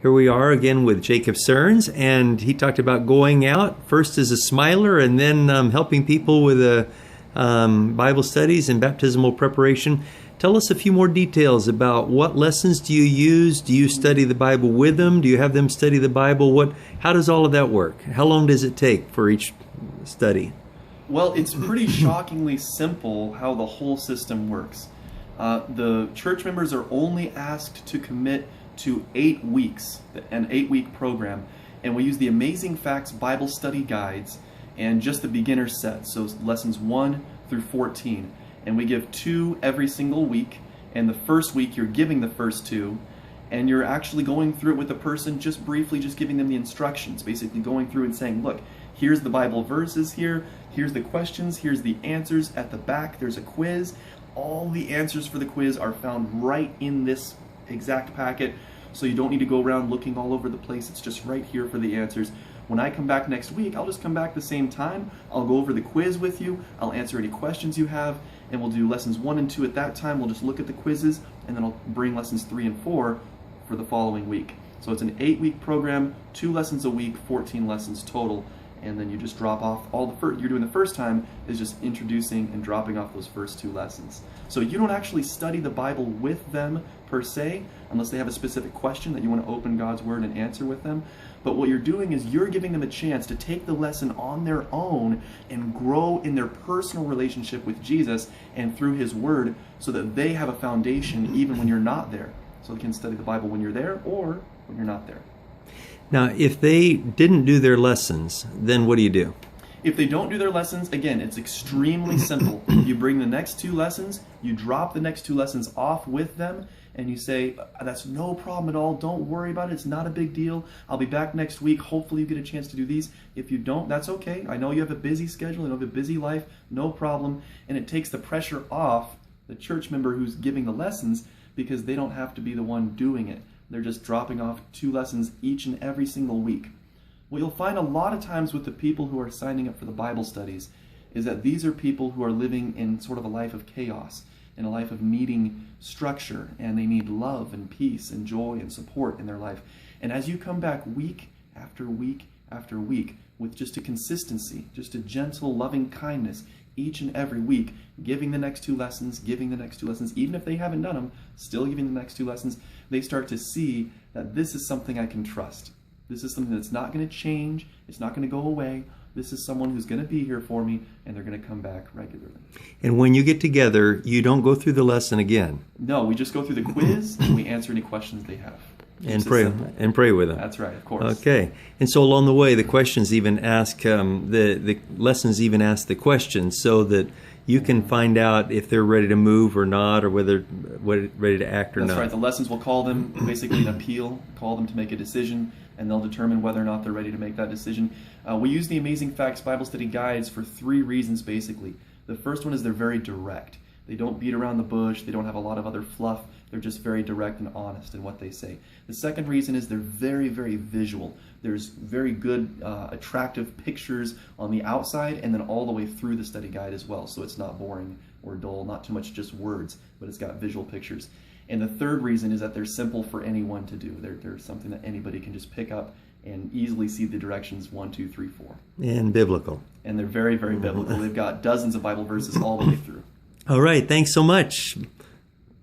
Here we are again with Jacob Serns, and he talked about going out first as a smiler and then helping people with Bible studies and baptismal preparation. Tell us a few more details about what lessons do you use? Do you study the Bible with them? Do you have them study the Bible? How does all of that work? How long does it take for each study? Well, it's pretty shockingly simple how the whole system works. The church members are only asked to commit to 8 weeks, an 8-week program, and we use the Amazing Facts Bible Study guides and just the beginner set, so lessons 1 through 14. And we give 2 every single week, and the first week you're giving the first 2, and you're actually going through it with the person, just briefly, just giving them the instructions, basically going through and saying, look, here's the Bible verses here, here's the questions, here's the answers. At the back there's a quiz. All the answers for the quiz are found right in this exact packet, so you don't need to go around looking all over the place. It's just right here for the answers. When I come back next week, I'll just come back the same time. I'll go over the quiz with you. I'll answer any questions you have, and we'll do lessons 1 and 2 at that time. We'll just look at the quizzes, and then I'll bring lessons 3 and 4 for the following week. So it's an 8-week program, 2 lessons a week, 14 lessons total, and then you just drop off all the you're doing the first time is just introducing and dropping off those first 2 lessons. So you don't actually study the Bible with them per se, unless they have a specific question that you want to open God's Word and answer with them. But what you're doing is you're giving them a chance to take the lesson on their own and grow in their personal relationship with Jesus and through His Word, so that they have a foundation even when you're not there. So they can study the Bible when you're there or when you're not there. Now, if they didn't do their lessons, then what do you do? If they don't do their lessons, again, it's extremely simple. You bring the next 2 lessons, you drop the next 2 lessons off with them, and you say, that's no problem at all, don't worry about it, it's not a big deal, I'll be back next week, hopefully you get a chance to do these. If you don't, that's okay. I know you have a busy schedule, you have a busy life, no problem. And it takes the pressure off the church member who's giving the lessons, because they don't have to be the one doing it. They're just dropping off 2 lessons each and every single week. What you'll find a lot of times with the people who are signing up for the Bible studies is that these are people who are living in sort of a life of chaos, in a life of needing structure, and they need love and peace and joy and support in their life. And as you come back week after week after week with just a consistency, just a gentle, loving kindness each and every week, giving the next 2 lessons, giving the next 2 lessons, even if they haven't done them, still giving the next 2 lessons, they start to see that this is something I can trust. This is something that's not going to change. It's not going to go away. This is someone who's going to be here for me, and they're going to come back regularly. And when you get together, you don't go through the lesson again. No, we just go through the quiz, and we answer any questions they have. And pray with them. That's right, of course. Okay. And so along the way, the questions even ask, the lessons even ask the questions, so that you can find out if they're ready to move or not, or whether ready to act or not. That's right. The lessons will call them basically an appeal, call them to make a decision, and they'll determine whether or not they're ready to make that decision. We use the Amazing Facts Bible Study guides for 3 reasons, basically. The first one is they're very direct. They don't beat around the bush. They don't have a lot of other fluff. They're just very direct and honest in what they say. The second reason is they're very, very visual. There's very good, attractive pictures on the outside and then all the way through the study guide as well. So it's not boring or dull, not too much just words, but it's got visual pictures. And the third reason is that they're simple for anyone to do. They're something that anybody can just pick up and easily see the directions 1, 2, 3, 4. And biblical. And they're very, very biblical. They've got dozens of Bible verses all the way through. All right. Thanks so much.